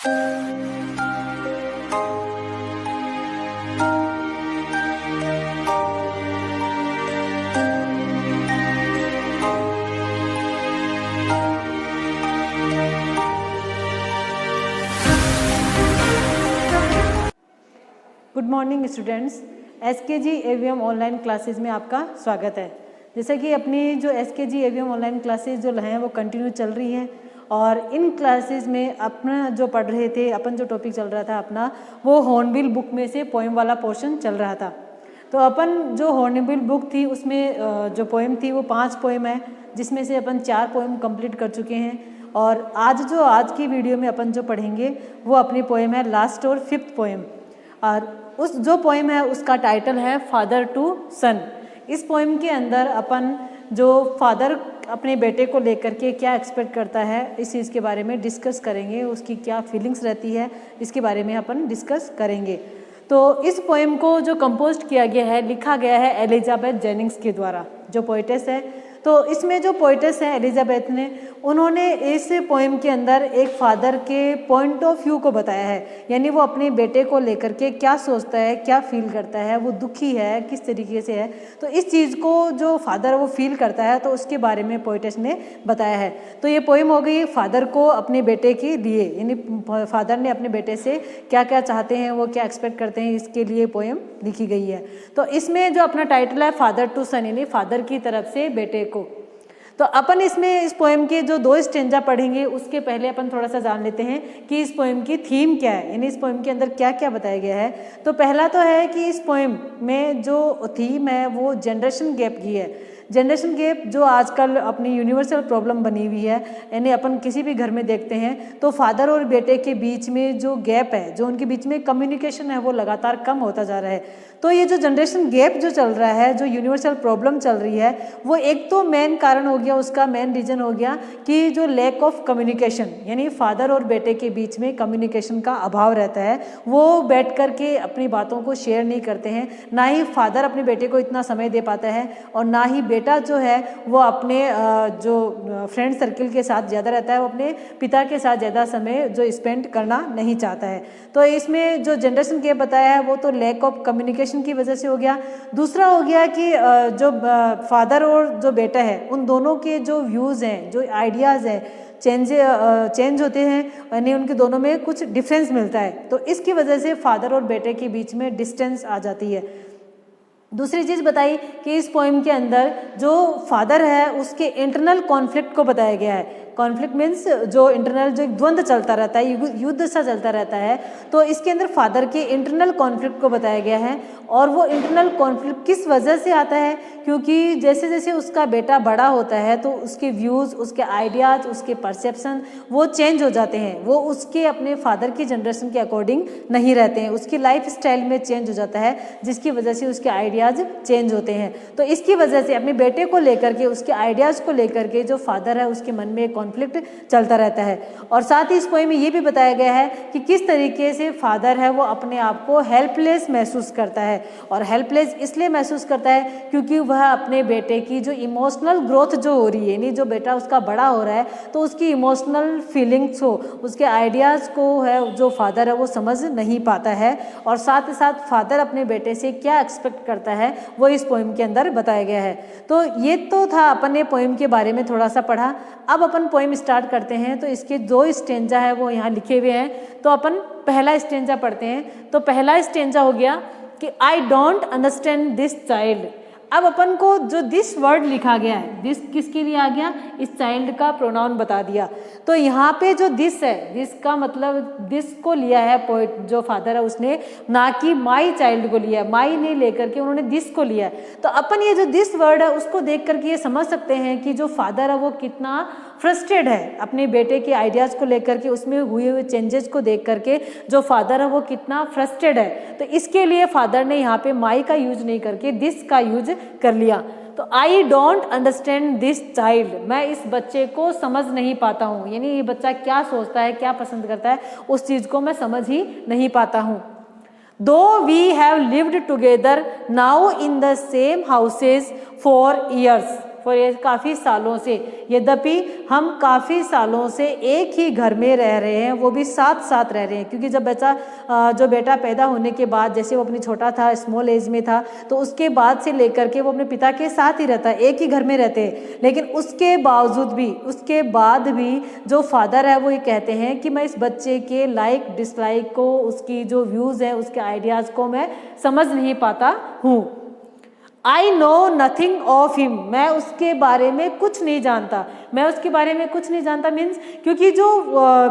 Good morning students, SKG AVM online classes में आपका स्वागत है। जैसा कि अपनी जो एसकेजी एवीएम ऑनलाइन क्लासेस जो हैं वो कंटिन्यू चल रही हैं और इन क्लासेस में अपना जो पढ़ रहे थे, अपन जो टॉपिक चल रहा था अपना, वो हॉर्नबिल बुक में से पोएम वाला पोर्शन चल रहा था। तो अपन जो हॉर्नबिल बुक थी उसमें जो पोएम थी वो 5 पोएम है, जिसमें से अपन 4 पोएम कंप्लीट कर चुके हैं। और आज की वीडियो में अपन जो पढ़ेंगे वो अपनी पोएम है लास्ट और 5th पोएम। और उस जो पोएम है उसका टाइटल है फादर टू सन। इस पोएम के अंदर अपन जो फादर अपने बेटे को लेकर के क्या एक्सपेक्ट करता है इस चीज़ के बारे में डिस्कस करेंगे, उसकी क्या फीलिंग्स रहती है इसके बारे में अपन डिस्कस करेंगे। तो इस पोएम को जो कंपोज किया गया है, लिखा गया है एलिजाबेथ जेनिंग्स के द्वारा, जो पोइटेस है। तो इसमें जो पोइटेस है एलिजाबेथ ने, उन्होंने इस पोएम के अंदर एक फादर के पॉइंट ऑफ व्यू को बताया है, यानी वो अपने बेटे को लेकर के क्या सोचता है, क्या फील करता है, वो दुखी है, किस तरीके से है। तो इस चीज़ को जो फादर वो फील करता है तो उसके बारे में पोइटेस ने बताया है। तो ये पोएम हो गई फादर को अपने बेटे के लिए, यानी फादर ने अपने बेटे से क्या क्या चाहते हैं, वो क्या एक्सपेक्ट करते हैं, इसके लिए पोएम लिखी गई है। तो इसमें जो अपना टाइटल है फादर टू सन, यानी फादर की तरफ से बेटे को। तो अपन इसमें इस पोएम के जो 2 स्टेंजा पढ़ेंगे उसके पहले अपन थोड़ा सा जान लेते हैं कि इस पोएम की थीम क्या है, यानी इस पोएम के अंदर क्या क्या बताया गया है। तो पहला तो है कि इस पोएम में जो थीम है वो जनरेशन गैप की है। जनरेशन गैप जो आजकल अपनी यूनिवर्सल प्रॉब्लम बनी हुई है, यानी अपन किसी भी घर में देखते हैं तो फादर और बेटे के बीच में जो गैप है, जो उनके बीच में कम्युनिकेशन है, वो लगातार कम होता जा रहा है। तो ये जो जनरेशन गैप जो चल रहा है, जो यूनिवर्सल प्रॉब्लम चल रही है, वो एक तो मेन कारण हो गया, उसका मेन रीजन हो गया कि जो लैक ऑफ कम्युनिकेशन, यानी फादर और बेटे के बीच में कम्युनिकेशन का अभाव रहता है। वो बैठ कर के अपनी बातों को शेयर नहीं करते हैं, ना ही फादर अपने बेटे को इतना समय दे पाता है और ना ही बेटा जो है वो अपने जो फ्रेंड सर्किल के साथ ज़्यादा रहता है, वो अपने पिता के साथ ज़्यादा समय जो स्पेंड करना नहीं चाहता है। तो इसमें जो जनरेशन गैप बताया है वो तो लैक ऑफ कम्युनिकेशन की वजह से हो गया। दूसरा हो गया कि जो फादर और जो बेटा है उन दोनों के जो व्यूज़ हैं, जो आइडियाज़ हैं, चेंज होते हैं, यानी उनके दोनों में कुछ डिफरेंस मिलता है। तो इसकी वजह से फादर और बेटे के बीच में डिस्टेंस आ जाती है। दूसरी चीज़ बताई कि इस पोएम के अंदर जो फादर है उसके इंटरनल कॉन्फ्लिक्ट को बताया गया है। कॉन्फ्लिक्ट मीन्स जो इंटरनल जो एक द्वंद्व चलता रहता है, युद्ध सा चलता रहता है। तो इसके अंदर फादर के इंटरनल कॉन्फ्लिक्ट को बताया गया है। और वो इंटरनल कॉन्फ्लिक्ट किस वजह से आता है, क्योंकि जैसे जैसे उसका बेटा बड़ा होता है तो उसके व्यूज़, उसके आइडियाज़, उसके परसेप्शन वो चेंज हो जाते हैं। वो उसके अपने फादर की जनरेशन के अकॉर्डिंग नहीं रहते हैं, उसकी लाइफ स्टाइल में चेंज हो जाता है, जिसकी वजह से उसके आइडियाज़ चेंज होते हैं। तो इसकी वजह से अपने बेटे को लेकर के, उसके आइडियाज़ को लेकर के जो फादर है उसके मन में कॉन्फ्लिक्ट चलता रहता है। और साथ ही इस पोएम में ये भी बताया गया है कि किस तरीके से फादर है वो अपने आप को हेल्पलेस महसूस करता है। और हेल्पलेस इसलिए महसूस करता है क्योंकि वह अपने बेटे की जो इमोशनल ग्रोथ जो हो रही है, यानी जो बेटा उसका बड़ा हो रहा है तो उसकी इमोशनल फीलिंग्स हो, उसके आइडियाज़ को है जो फादर है वो समझ नहीं पाता है। और साथ ही साथ फादर अपने बेटे से क्या एक्सपेक्ट करता है वो इस पोएम के अंदर बताया गया है। तो ये तो था अपन ने पोएम के बारे में थोड़ा सा पढ़ा। अब अपन पोएम स्टार्ट करते हैं। तो इसके 2 स्टेंजा है वो यहाँ लिखे हुए हैं। तो अपन पहला स्टेंजा पढ़ते हैं। तो पहला स्टेंजा हो गया कि I don't understand this child. अब अपन को जो दिस वर्ड लिखा गया है, दिस किसके लिए आ गया, इस चाइल्ड का प्रोनाउन बता दिया। तो यहाँ पे जो दिस है, दिस का मतलब दिस को लिया है पोइट जो फादर है उसने, ना कि माई चाइल्ड को लिया है। माई नहीं लेकर के उन्होंने दिस को लिया है। तो अपन ये जो दिस वर्ड है उसको देख करके ये समझ सकते हैं कि जो फादर है वो कितना फ्रस्ट्रेट है अपने बेटे के आइडियाज़ को लेकर के, उसमें हुए चेंजेस को देख करके जो फादर है वो कितना फ्रस्ट्रेट है। तो इसके लिए फादर ने यहाँ पे माई का यूज नहीं करके दिस का यूज कर लिया। तो I don't understand this child, मैं इस बच्चे को समझ नहीं पाता हूँ, यानी ये बच्चा क्या सोचता है, क्या पसंद करता है, उस चीज़ को मैं समझ ही नहीं पाता हूँ। Though we have lived together now in the same houses for years, for काफ़ी सालों से, यद्यपि हम काफ़ी सालों से एक ही घर में रह रहे हैं, वो भी साथ साथ रह रहे हैं। क्योंकि जब जो बेटा पैदा होने के बाद, जैसे वो अपनी छोटा था, स्मॉल एज में था, तो उसके बाद से लेकर के वो अपने पिता के साथ ही रहता है, एक ही घर में रहते हैं। लेकिन उसके बावजूद भी, उसके बाद भी जो फादर है वो ये कहते हैं कि मैं इस बच्चे के लाइक डिसलाइक को, उसकी जो व्यूज़ है, उसके आइडियाज़ को मैं समझ नहीं पाता हूँ। I know nothing of him, मैं उसके बारे में कुछ नहीं जानता, मैं उसके बारे में कुछ नहीं जानता मीन्स, क्योंकि जो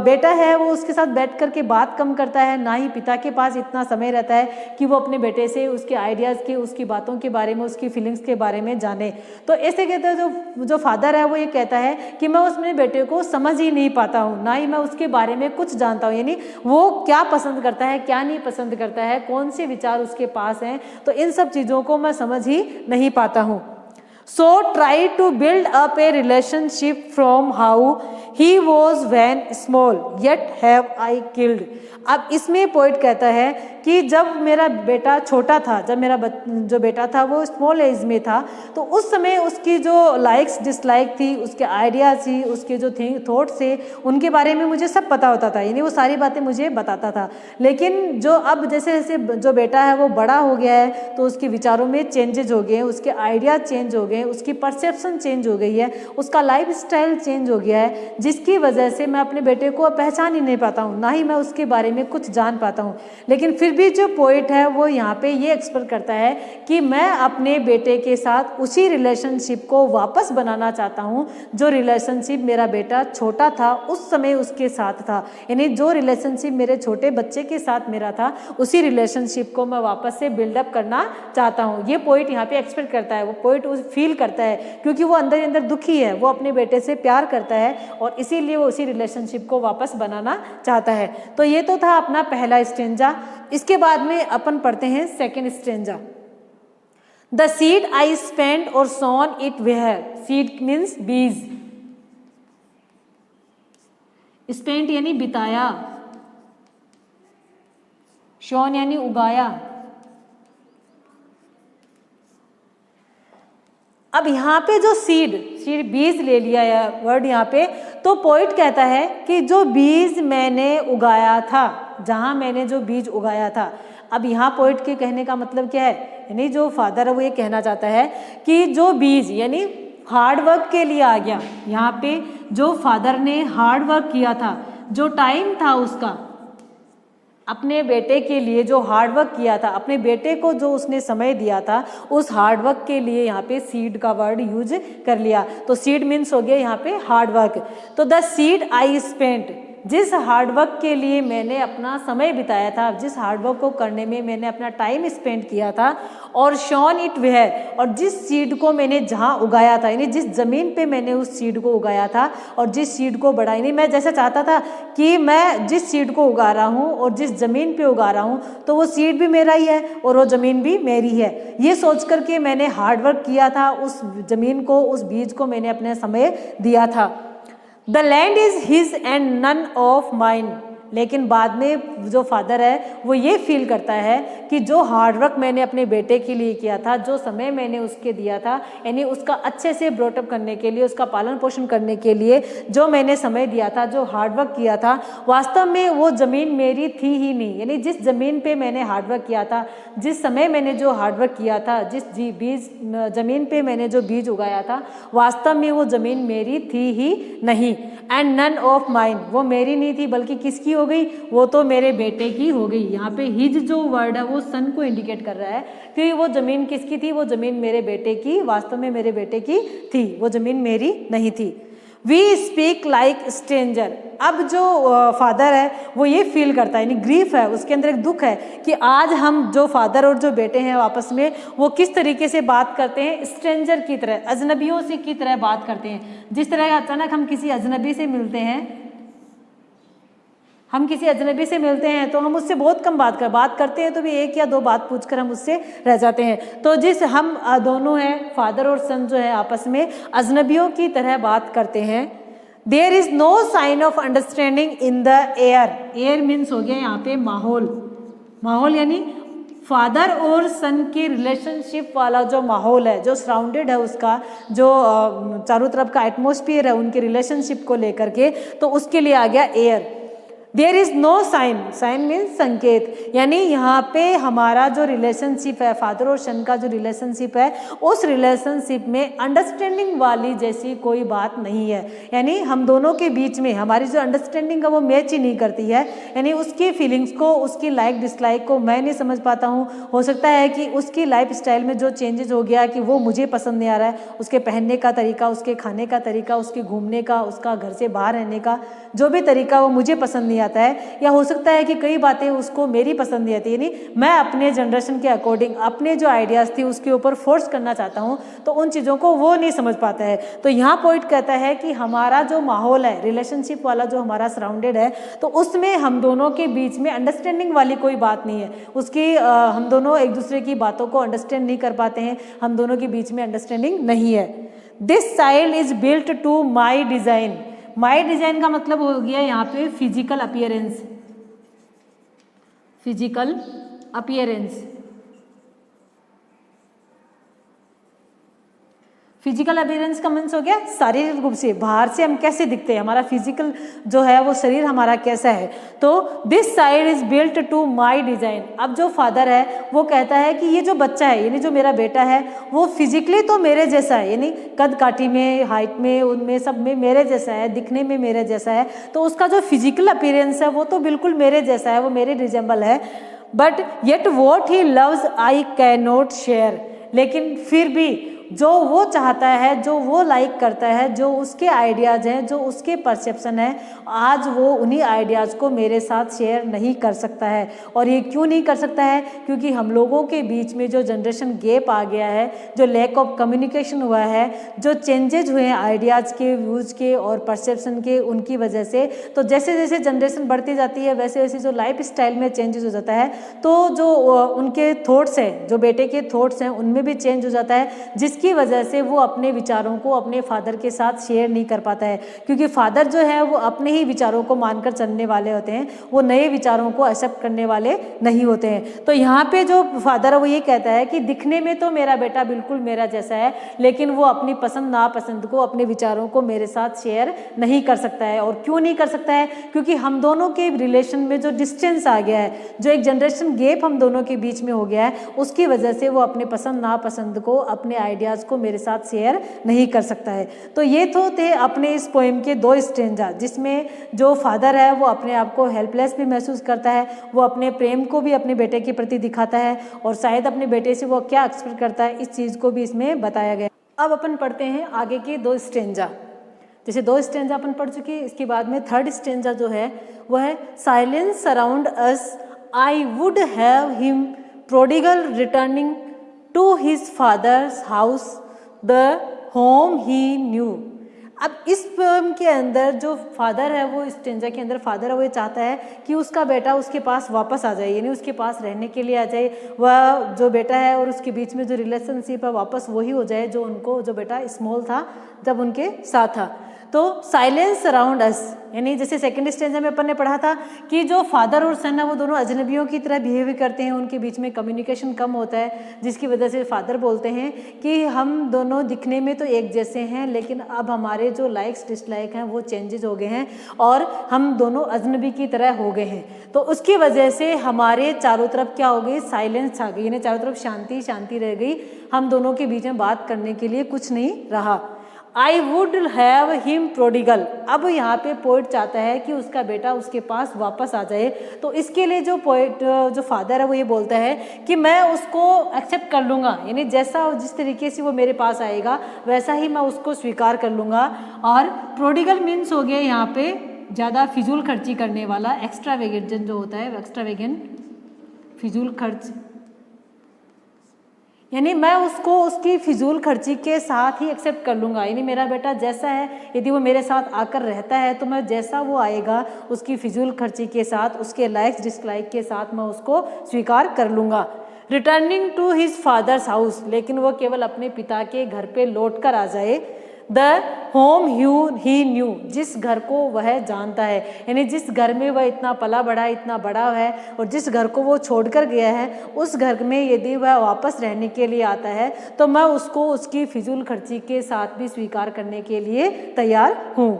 बेटा है वो उसके साथ बैठ कर के बात कम करता है, ना ही पिता के पास इतना समय रहता है कि वो अपने बेटे से उसके आइडियाज़ के, उसकी बातों के बारे में, उसकी फीलिंग्स के बारे में जाने। तो ऐसे कहते हैं जो फादर है वो ये कहता है कि मैं अपने बेटे को समझ ही नहीं पाता हूँ, ना ही मैं उसके बारे में कुछ जानता हूँ, यानी वो क्या पसंद करता है, क्या नहीं पसंद करता है, कौन से विचार उसके पास हैं, तो इन सब चीज़ों को मैं समझ ही नहीं पाता हूँ। So try to build up a relationship from how he was when small, yet have I killed। अब इसमें पोइट कहता है कि जब मेरा बेटा छोटा था, जब मेरा जो बेटा था वो स्मॉल एज में था, तो उस समय उसकी जो लाइक्स डिसलाइक थी, उसके आइडियाज़ थी, उसके जो थॉट्स थे, उनके बारे में मुझे सब पता होता था, यानी वो सारी बातें मुझे बताता था। लेकिन जो अब जैसे जैसे जो बेटा है वो बड़ा हो गया है, तो उसके विचारों में चेंजेज हो गए हैं, उसके आइडियाज चेंज हो गए, उसकी परसेप्शन चेंज हो गई है, उसका लाइफ स्टाइल चेंज हो गया है, जिसकी वजह से मैं अपने बेटे को पहचान ही नहीं पाता हूँ, ना ही मैं उसके बारे में कुछ जान पाता हूँ। लेकिन फिर भी जो पोइट है वो यहाँ पे ये एक्सप्रेस करता है कि मैं अपने बेटे के साथ उसी रिलेशनशिप को वापस बनाना चाहता हूँ जो रिलेशनशिप मेरा बेटा छोटा था उस समय उसके साथ था, यानी जो रिलेशनशिप मेरे छोटे बच्चे के साथ मेरा था, उसी रिलेशनशिप को मैं वापस से बिल्डअप करना चाहता हूँ। ये पोइट यहाँ पे एक्सप्रेस करता है, वो पोइट उस फील करता है, क्योंकि वो अंदर ही अंदर दुखी है, वो अपने बेटे से प्यार करता है और इसीलिए वो उसी रिलेशनशिप को वापस बनाना चाहता है। तो ये तो था अपना पहला स्टेंजा। इसके बाद में अपन पढ़ते हैं second stanza. The seed I spent और सोन इट वेयर, सीड मीन्स बीज, स्पेंट यानी बिताया, शोन यानी उगाया। अब यहाँ पे जो सीड बीज ले लिया है वर्ड यहाँ पे, तो पोइट कहता है कि जो बीज मैंने उगाया था, जहाँ मैंने जो बीज उगाया था। अब यहाँ पोइट के कहने का मतलब क्या है, यानी जो फादर है वो ये कहना चाहता है कि जो बीज यानी हार्ड वर्क के लिए आ गया, यहाँ पे जो फादर ने हार्ड वर्क किया था, जो टाइम था उसका अपने बेटे के लिए जो हार्ड वर्क किया था, अपने बेटे को जो उसने समय दिया था, उस हार्ड वर्क के लिए यहाँ पे सीड का वर्ड यूज कर लिया। तो सीड मीन्स हो गया यहाँ पे हार्ड वर्क। तो द सीड आई स्पेंट, जिस हार्ड वर्क के लिए मैंने अपना समय बिताया था, जिस हार्ड वर्क को करने में मैंने अपना टाइम स्पेंड किया था, और शॉन इट वेयर, और जिस सीड को मैंने जहाँ उगाया था, यानी जिस ज़मीन पे मैंने उस सीड को उगाया था और जिस सीड को बढ़ाया, यानी मैं जैसे चाहता था कि मैं जिस सीड को उगा रहा हूँ और जिस ज़मीन पे उगा रहा हूँ, तो वो सीड भी मेरा ही है और वो ज़मीन भी मेरी है। ये सोच करके मैंने हार्ड वर्क किया था, उस ज़मीन को, उस बीज को मैंने अपने समय दिया था। The land is his and none of mine, लेकिन बाद में जो फादर है वो ये फील करता है कि जो हार्डवर्क मैंने अपने बेटे के लिए किया था, जो समय मैंने उसके दिया था, यानी उसका अच्छे से ब्रॉटअप करने के लिए, उसका पालन पोषण करने के लिए जो मैंने समय दिया था, जो हार्डवर्क किया था, वास्तव में वो ज़मीन मेरी थी ही नहीं। यानी जिस ज़मीन पे मैंने हार्डवर्क किया था, जिस समय मैंने जो हार्डवर्क किया था, जिस बीज ज़मीन पे मैंने जो बीज उगाया था, वास्तव में वो ज़मीन मेरी थी ही नहीं। एंड नन ऑफ माइन, वो मेरी नहीं थी बल्कि किसकी हो गई, वो तो मेरे बेटे की हो गई। यहाँ पे हिज जो वर्ड है वो सन को इंडिकेट कर रहा है कि वो ज़मीन किसकी थी, वो ज़मीन मेरे बेटे की, वास्तव में मेरे बेटे की थी, वो ज़मीन मेरी नहीं थी। वी स्पीक लाइक स्ट्रेंजर, अब जो फादर है वो ये फील करता है, यानी ग्रीफ है, उसके अंदर एक दुख है कि आज हम जो फादर और जो बेटे हैं आपस में वो किस तरीके से बात करते हैं, स्ट्रेंजर की तरह, अजनबियों से की तरह बात करते हैं। जिस तरह अचानक हम किसी अजनबी से मिलते हैं, हम किसी अजनबी से मिलते हैं तो हम उससे बहुत कम बात करते हैं, तो भी एक या दो बात पूछकर हम उससे रह जाते हैं। तो जिस हम दोनों हैं, फादर और सन जो है आपस में अजनबियों की तरह बात करते हैं। There is no sign of understanding in the air, air means हो गया यहाँ पे माहौल, माहौल यानी फादर और सन की रिलेशनशिप वाला जो माहौल है, जो सराउंडेड है उसका, जो चारों तरफ का एटमॉस्फेयर है उनके रिलेशनशिप को लेकर के, तो उसके लिए आ गया air. There is no sign, sign means संकेत, यानी यहाँ पे हमारा जो रिलेशनशिप है, फादर और सन का जो रिलेशनशिप है, उस रिलेशनशिप में अंडरस्टैंडिंग वाली जैसी कोई बात नहीं है। यानी हम दोनों के बीच में हमारी जो अंडरस्टैंडिंग है वो मैच ही नहीं करती है। यानी उसकी फीलिंग्स को, उसकी लाइक डिसलाइक को मैं नहीं समझ पाता हूँ। हो सकता है कि उसकी लाइफ स्टाइल में जो चेंजेस हो गया कि वो मुझे पसंद नहीं आ रहा है, उसके पहनने का तरीका, उसके खाने का तरीका, उसके घूमने का, उसका घर से बाहर रहने का जो भी तरीका वो मुझे पसंद नहीं आता है, या हो सकता है कि कई बातें उसको मेरी पसंद नहीं आती। यानी मैं अपने जनरेशन के अकॉर्डिंग अपने जो आइडियाज़ थी उसके ऊपर फोर्स करना चाहता हूँ, तो उन चीज़ों को वो नहीं समझ पाता है। तो यहाँ पॉइंट कहता है कि हमारा जो माहौल है, रिलेशनशिप वाला जो हमारा सराउंडेड है, तो उसमें हम दोनों के बीच में अंडरस्टैंडिंग वाली कोई बात नहीं है। उसकी हम दोनों एक दूसरे की बातों को अंडरस्टैंड नहीं कर पाते हैं, हम दोनों के बीच में अंडरस्टैंडिंग नहीं है। This child is built to my design. My design का मतलब हो गया यहाँ पे physical appearance, physical appearance. Physical appearance का मीन्स हो गया शारीरिक रूप से, बाहर से हम कैसे दिखते हैं, हमारा फिजिकल जो है वो शरीर हमारा कैसा है। तो this side is built to my design. अब जो फादर है वो कहता है कि ये जो बच्चा है, यानी जो मेरा बेटा है, वो फिजिकली तो मेरे जैसा है, यानी कद काठी में, हाइट में, उनमें सब में मेरे जैसा है, दिखने में मेरे जैसा है, तो उसका जो फिजिकल अपीयरेंस है वो तो बिल्कुल मेरे जैसा है, वो मेरे रिजेंबल है। But yet what he loves I can not share. लेकिन फिर भी जो वो चाहता है, जो वो लाइक करता है, जो उसके आइडियाज़ हैं, जो उसके परसेप्शन है, आज वो उन्हीं आइडियाज़ को मेरे साथ शेयर नहीं कर सकता है। और ये क्यों नहीं कर सकता है? क्योंकि हम लोगों के बीच में जो जनरेशन गैप आ गया है, जो लैक ऑफ कम्युनिकेशन हुआ है, जो चेंजेज हुए हैं आइडियाज़ के, व्यूज़ के और परसेप्शन के, उनकी वजह से। तो जैसे जैसे जनरेशन बढ़ती जाती है वैसे वैसे जो लाइफ स्टाइल में चेंजेस हो जाता है, तो जो उनके थॉट्स हैं, जो बेटे के थॉट्स हैं, उनमें भी चेंज हो जाता है, जिसकी वजह से वो अपने विचारों को अपने फादर के साथ शेयर नहीं कर पाता है। क्योंकि फादर जो है वो अपने ही विचारों को मानकर चलने वाले होते हैं, वो नए विचारों को एक्सेप्ट करने वाले नहीं होते हैं। तो यहाँ पे जो फादर है वो ये कहता है कि दिखने में तो मेरा बेटा बिल्कुल मेरा जैसा है, लेकिन वो अपनी पसंद नापसंद को, अपने विचारों को मेरे साथ शेयर नहीं कर सकता है। और क्यों नहीं कर सकता है? क्योंकि हम दोनों के रिलेशन में जो डिस्टेंस आ गया है, जो एक जनरेशन गैप हम दोनों के बीच में हो गया है, उसकी वजह से वो अपने पसंद नापसंद को, अपने आइडियाज़ को मेरे साथ शेयर नहीं कर सकता है। तो ये तो थे अपने इस पोएम के दो स्ट्रेंजा, जिसमें जो फादर है वो अपने आप को हेल्पलेस भी महसूस करता है, वो अपने प्रेम को भी अपने बेटे के प्रति दिखाता है, और शायद अपने बेटे से वो क्या एक्सपेक्ट करता है, इस चीज़ को भी इसमें बताया गया। अब अपन पढ़ते हैं आगे के दो स्ट्रेंजा। जैसे दो स्ट्रेंजा अपन पढ़ चुके, इसके बाद में थर्ड स्ट्रेंजा जो है वो है silence around us, I would have him prodigal returning to his father's house, the home he knew। अब इस पोएम के अंदर जो फादर है, वो स्टेंजा के अंदर फादर है वो ये चाहता है कि उसका बेटा उसके पास वापस आ जाए, यानी उसके पास रहने के लिए आ जाए। वह जो बेटा है और उसके बीच में जो रिलेशनशिप है वापस वही हो जाए जो उनको, जो बेटा स्मॉल था जब उनके साथ था। तो साइलेंस अराउंड अस, यानी जैसे सेकंड स्टेंजा में अपन ने पढ़ा था कि जो फादर और सन है वो दोनों अजनबियों की तरह बिहेव करते हैं, उनके बीच में कम्युनिकेशन कम होता है, जिसकी वजह से फादर बोलते हैं कि हम दोनों दिखने में तो एक जैसे हैं, लेकिन अब हमारे जो लाइक्स डिसलाइक हैं वो चेंजेस हो गए हैं और हम दोनों अजनबी की तरह हो गए हैं। तो उसकी वजह से हमारे चारों तरफ क्या हो गई? साइलेंस आ गई, यानी चारों तरफ शांति शांति रह गई, हम दोनों के बीच में बात करने के लिए कुछ नहीं रहा। I would have him prodigal, अब यहाँ पे पोइट चाहता है कि उसका बेटा उसके पास वापस आ जाए। तो इसके लिए जो पोइट, जो फादर है वो ये बोलता है कि मैं उसको एक्सेप्ट कर लूँगा, यानी जैसा जिस तरीके से वो मेरे पास आएगा वैसा ही मैं उसको स्वीकार कर लूँगा। और प्रोडिगल मीन्स हो गया यहाँ पे ज़्यादा फिजूल खर्ची करने वाला, एक्स्ट्रावेगेंट जो होता है, एक्स्ट्रावेगेंट फिजूल खर्च, यानी मैं उसको उसकी फिजूल खर्ची के साथ ही एक्सेप्ट कर लूँगा। यानी मेरा बेटा जैसा है, यदि वो मेरे साथ आकर रहता है तो मैं जैसा वो आएगा उसकी फिजूल खर्ची के साथ, उसके लाइक्स डिसलाइक के साथ मैं उसको स्वीकार कर लूँगा। Returning to his father's house, लेकिन वो केवल अपने पिता के घर पे लौट कर आ जाए। द होम ही न्यू, जिस घर को वह जानता है, यानी जिस घर में वह इतना पला बढ़ा, इतना बड़ा है, और जिस घर को वो छोड़कर गया है, उस घर में यदि वह वापस रहने के लिए आता है तो मैं उसको उसकी फिजूल खर्ची के साथ भी स्वीकार करने के लिए तैयार हूँ।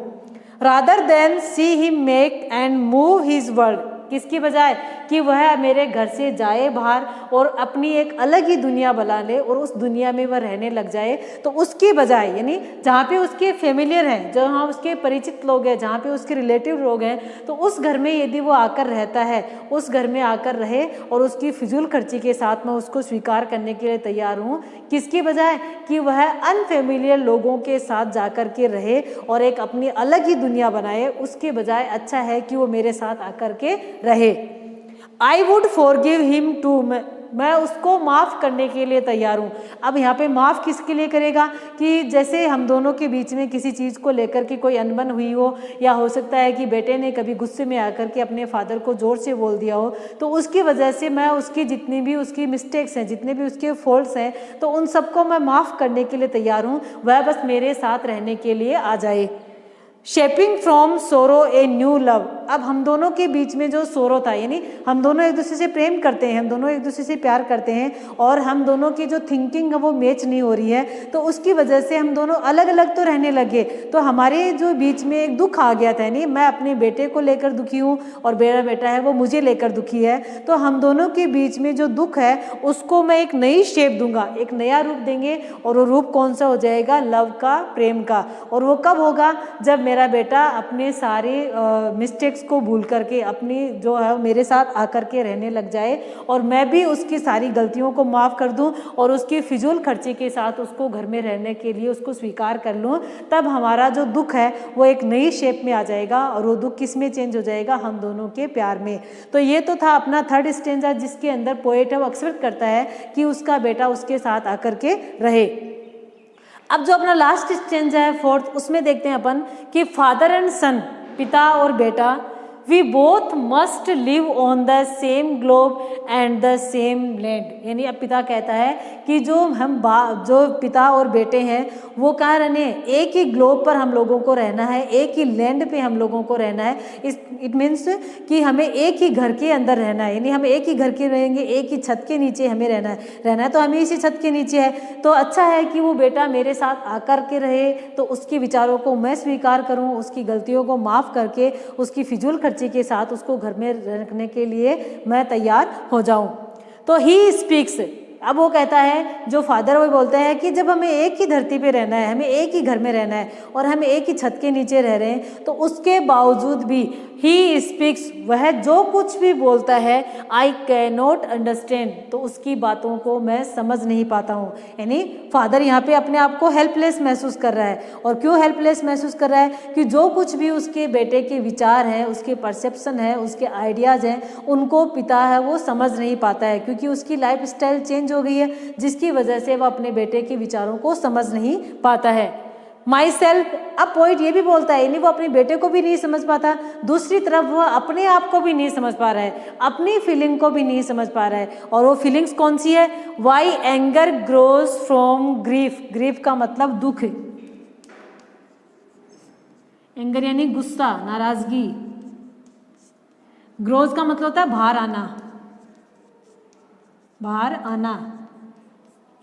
Rather than see him make and move his world, किसकी बजाय कि वह मेरे घर से जाए बाहर और अपनी एक अलग ही दुनिया बना ले और उस दुनिया में वह रहने लग जाए, तो उसकी बजाय यानी जहाँ पे उसके फेमिलियर हैं, जहाँ उसके परिचित लोग हैं, जहाँ पे उसके रिलेटिव लोग हैं, तो उस घर में यदि वो आकर रहता है, उस घर में आकर रहे और उसकी फिजूल खर्ची के साथ मैं उसको स्वीकार करने के लिए तैयार हूँ। किसकी बजाय कि वह अनफेमिलियर लोगों के साथ जाकर के रहे और एक अपनी अलग ही दुनिया बनाए, उसके बजाय अच्छा है कि वो मेरे साथ आकर के रहे। I would forgive him too, मैं उसको माफ़ करने के लिए तैयार हूँ। अब यहाँ पे माफ़ किसके लिए करेगा कि जैसे हम दोनों के बीच में किसी चीज़ को लेकर के कोई अनबन हुई हो, या हो सकता है कि बेटे ने कभी गुस्से में आकर के अपने फादर को ज़ोर से बोल दिया हो, तो उसकी वजह से मैं उसकी जितनी भी उसकी मिस्टेक्स हैं, जितने भी उसके फॉल्ट्स हैं, तो उन सबको मैं माफ़ करने के लिए तैयार हूँ, वह बस मेरे साथ रहने के लिए आ जाए। Shaping from sorrow a new love, अब हम दोनों के बीच में जो सोरो था, यानी हम दोनों एक दूसरे से प्रेम करते हैं, हम दोनों एक दूसरे से प्यार करते हैं और हम दोनों की जो थिंकिंग है वो मैच नहीं हो रही है, तो उसकी वजह से हम दोनों अलग अलग तो रहने लगे, तो हमारे जो बीच में एक दुख आ गया था, यानी मैं अपने बेटे को लेकर दुखी हूँ और मेरा बेटा है वो मुझे लेकर दुखी है, तो हम दोनों के बीच में जो दुख है उसको मैं एक नई शेप दूंगा, एक नया रूप देंगे, और वो रूप कौन सा हो जाएगा? लव का, प्रेम का। और वो कब होगा? जब मेरा बेटा अपने सारे मिस्टेक्स को भूल करके अपनी जो है मेरे साथ आकर के रहने लग जाए और मैं भी उसकी सारी गलतियों को माफ़ कर दूं और उसकी फिजूल खर्ची के साथ उसको घर में रहने के लिए उसको स्वीकार कर लूं, तब हमारा जो दुख है वो एक नई शेप में आ जाएगा और वो दुख किस में चेंज हो जाएगा? हम दोनों के प्यार में। तो ये तो था अपना थर्ड स्टेंजा, जिसके अंदर पोएट है वो एक्सपेक्ट करता है कि उसका बेटा उसके साथ आकर के रहे। अब जो अपना लास्ट स्टेंजा है फोर्थ, उसमें देखते हैं अपन कि फादर एंड सन, पिता और बेटा, we both must live on the same globe and the same land, यानी अब पिता कहता है कि जो पिता और बेटे हैं वो कहाँ रहने? एक ही ग्लोब पर हम लोगों को रहना है, एक ही लैंड पे हम लोगों को रहना है। इट मीन्स कि हमें एक ही घर के अंदर रहना है, यानी हम एक ही घर के रहेंगे, एक ही छत के नीचे हमें रहना है तो हमें इसी छत के नीचे है। तो अच्छा है कि वो बेटा मेरे साथ आकर के रहे, तो उसके विचारों को मैं स्वीकार करूँ, उसकी गलतियों को माफ़ करके उसकी फिजूल खर्ची के साथ उसको घर में रखने के लिए मैं तैयार हो जाऊं। तो ही स्पीक्स, अब वो कहता है, जो फादर वो बोलता है कि जब हमें एक ही धरती पे रहना है, हमें एक ही घर में रहना है और हम एक ही छत के नीचे रह रहे हैं, तो उसके बावजूद भी ही स्पीक्स, वह जो कुछ भी बोलता है, आई कैन नॉट अंडरस्टैंड, तो उसकी बातों को मैं समझ नहीं पाता हूँ। यानी फादर यहाँ पे अपने आप को हेल्पलेस महसूस कर रहा है। और क्यों हेल्पलेस महसूस कर रहा है? कि जो कुछ भी उसके बेटे के विचार हैं, उसके परसेप्शन है, उसके आइडियाज़ हैं, उनको पिता है वो समझ नहीं पाता है, क्योंकि उसकी लाइफ स्टाइल चेंज हो गई है, जिसकी वजह से वह अपने बेटे के विचारों को समझ नहीं पाता है। माई सेल्फ, अब पॉइंट ये भी बोलता है, यानी वो अपने बेटे को भी नहीं समझ पाता, दूसरी तरफ वह अपने आप को भी नहीं समझ पा रहा है, अपनी फीलिंग को भी नहीं समझ पा रहा है। और वो फीलिंग्स कौन सी है? Why anger grows from grief, grief का मतलब दुख, एंगर यानी गुस्सा, नाराजगी, ग्रोज का मतलब होता है बाहर आना, बाहर आना।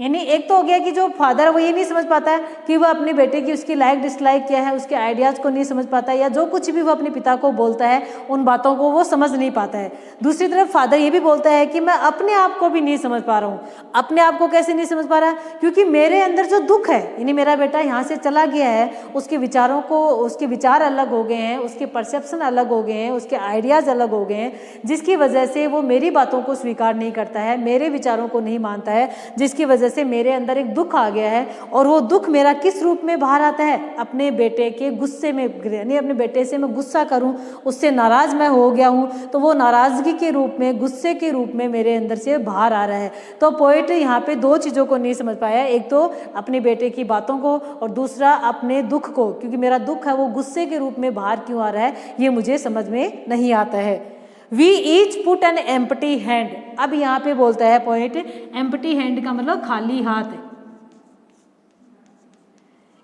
यानी एक तो हो गया कि जो फादर वो ये नहीं समझ पाता है कि वह अपने बेटे की उसकी लाइक डिसलाइक क्या है, उसके आइडियाज़ को नहीं समझ पाता है, या जो कुछ भी वो अपने पिता को बोलता है उन बातों को वो समझ नहीं पाता है। दूसरी तरफ फादर ये भी बोलता है कि मैं अपने आप को भी नहीं समझ पा रहा हूँ। अपने आप को कैसे नहीं समझ पा रहा? क्योंकि मेरे अंदर जो दुख है, यानी मेरा बेटा यहाँ से चला गया है, उसके विचारों को, उसके विचार अलग हो गए हैं, उसके परसेप्शन अलग हो गए हैं, उसके आइडियाज़ अलग हो गए हैं, जिसकी वजह से वो मेरी बातों को स्वीकार नहीं करता है, मेरे विचारों को नहीं मानता है, जिसकी वजह से मेरे अंदर एक दुख आ गया है। और वो दुख मेरा किस रूप में बाहर आता है? अपने बेटे के गुस्से में, यानी अपने बेटे से मैं गुस्सा करूं, उससे नाराज मैं हो गया हूं, तो वो नाराजगी के रूप में, गुस्से के रूप में मेरे अंदर से बाहर आ रहा है। तो पोएट यहाँ पे दो चीज़ों को नहीं समझ पाया, एक तो अपने बेटे की बातों को और दूसरा अपने दुख को, क्योंकि मेरा दुख है वो गुस्से के रूप में बाहर क्यों आ रहा है ये मुझे समझ में नहीं आता है। We each put an empty hand, अब यहाँ पे बोलता है पोएट, एम्प्टी हैंड का मतलब खाली हाथ,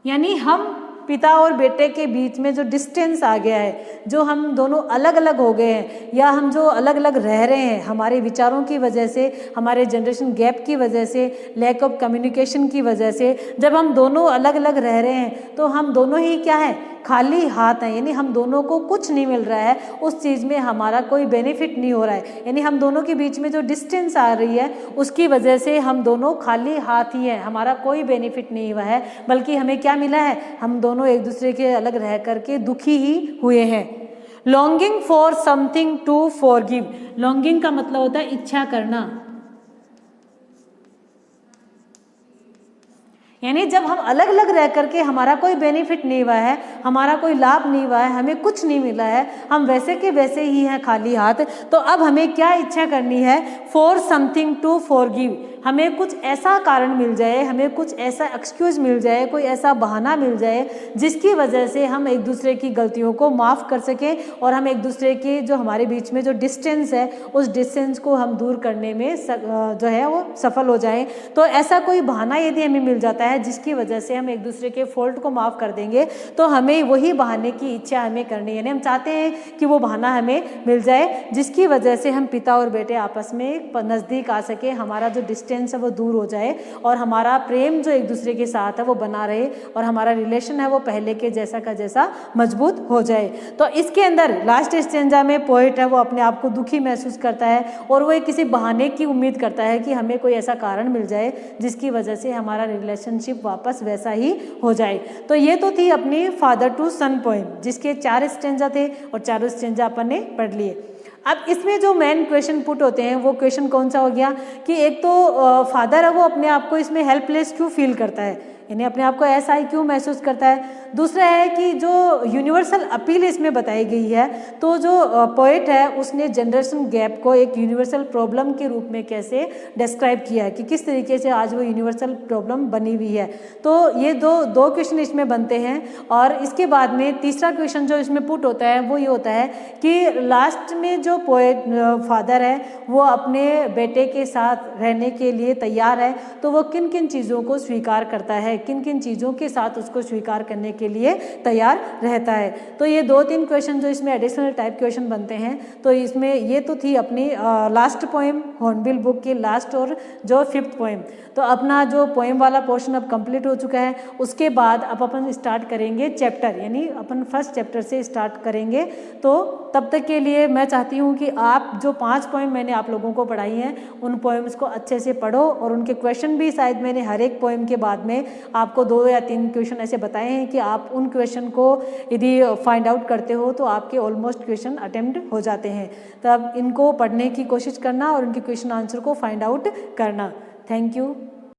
यानी हम पिता और बेटे के बीच में जो डिस्टेंस आ गया है, जो हम दोनों अलग अलग हो गए हैं, या हम जो अलग अलग रह रहे हैं हमारे विचारों की वजह से, हमारे जनरेशन गैप की वजह से, लैक ऑफ कम्युनिकेशन की वजह से, जब हम दोनों अलग अलग रह रहे हैं तो हम दोनों ही क्या है, खाली हाथ हैं। यानी हम दोनों को कुछ नहीं मिल रहा है, उस चीज़ में हमारा कोई बेनिफिट नहीं हो रहा है। यानी हम दोनों के बीच में जो डिस्टेंस आ रही है उसकी वजह से हम दोनों खाली हाथ ही हैं, हमारा कोई बेनिफिट नहीं हुआ है, बल्कि हमें क्या मिला है, हम दोनों एक दूसरे के अलग रह करके दुखी ही हुए हैं। Longing for something to forgive. Longing का मतलब होता है इच्छा करना। यानी जब हम अलग अलग रह करके हमारा कोई बेनिफिट नहीं हुआ है, हमारा कोई लाभ नहीं हुआ है, हमें कुछ नहीं मिला है, हम वैसे के वैसे ही हैं खाली हाथ, तो अब हमें क्या इच्छा करनी है, फॉर समथिंग टू फॉरगिव। हमें कुछ ऐसा कारण मिल जाए, हमें कुछ ऐसा एक्सक्यूज़ मिल जाए, कोई ऐसा बहाना मिल जाए जिसकी वजह से हम एक दूसरे की गलतियों को माफ़ कर सकें और हम एक दूसरे के जो हमारे बीच में जो डिस्टेंस है उस डिस्टेंस को हम दूर करने में जो है वो सफल हो जाएं। तो ऐसा कोई बहाना यदि हमें मिल जाता है जिसकी वजह से हम एक दूसरे के फॉल्ट को माफ़ कर देंगे, तो हमें वही बहाने की इच्छा हमें करनी है। यानी हम चाहते हैं कि वो बहाना हमें मिल जाए जिसकी वजह से हम पिता और बेटे आपस में नज़दीक आ सके, हमारा जो डिस्टेंस है वो दूर हो जाए और हमारा प्रेम जो एक दूसरे के साथ है वो बना रहे और हमारा रिलेशन है वो पहले के जैसा का जैसा मजबूत हो जाए। तो इसके अंदर लास्ट स्टेंजा में पोएट है वो अपने आप को दुखी महसूस करता है और वो एक किसी बहाने की उम्मीद करता है कि हमें कोई ऐसा कारण मिल जाए जिसकी वजह से हमारा रिलेशनशिप वापस वैसा ही हो जाए। तो ये तो थी अपनी फादर टू सन पोएम, जिसके 4 स्टेंजा थे और चारों स्टेंजा अपन ने पढ़ लिए। अब इसमें जो मेन क्वेश्चन पुट होते हैं वो क्वेश्चन कौन सा हो गया कि एक तो फादर है वो अपने आप को इसमें हेल्पलेस क्यों फील करता है, यानी अपने आप को ऐसा ही क्यों महसूस करता है। दूसरा है कि जो यूनिवर्सल अपील इसमें बताई गई है, तो जो पोएट है उसने जनरेशन गैप को एक यूनिवर्सल प्रॉब्लम के रूप में कैसे डिस्क्राइब किया है कि किस तरीके से आज वो यूनिवर्सल प्रॉब्लम बनी हुई है। तो ये दो क्वेश्चन इसमें बनते हैं और इसके बाद में तीसरा क्वेश्चन जो इसमें पुट होता है वो ये होता है कि लास्ट में जो पोएट फादर है वो अपने बेटे के साथ रहने के लिए तैयार है, तो वो किन किन चीज़ों को स्वीकार करता है, किन किन चीज़ों के साथ उसको स्वीकार करने के लिए तैयार रहता है। तो ये 2-3 क्वेश्चन जो इसमें एडिशनल टाइप क्वेश्चन बनते हैं। तो इसमें ये तो थी अपनी लास्ट पोएम, हॉर्नबिल बुक की लास्ट और जो 5th पोएम। तो अपना जो पोएम वाला पोर्शन अब कंप्लीट हो चुका है। उसके बाद अब अपन स्टार्ट करेंगे चैप्टर, यानी अपन फर्स्ट चैप्टर से स्टार्ट करेंगे। तो तब तक के लिए मैं चाहती हूँ कि आप जो 5 पोएम मैंने आप लोगों को पढ़ाई हैं उन पोएम्स को अच्छे से पढ़ो और उनके क्वेश्चन भी शायद मैंने हर एक पोएम के बाद में आपको 2 या 3 क्वेश्चन ऐसे बताए हैं कि आप उन क्वेश्चन को यदि फाइंड आउट करते हो तो आपके ऑलमोस्ट क्वेश्चन अटेम्प्ट हो जाते हैं। तब इनको पढ़ने की कोशिश करना और उनके क्वेश्चन आंसर को फाइंड आउट करना। Thank you.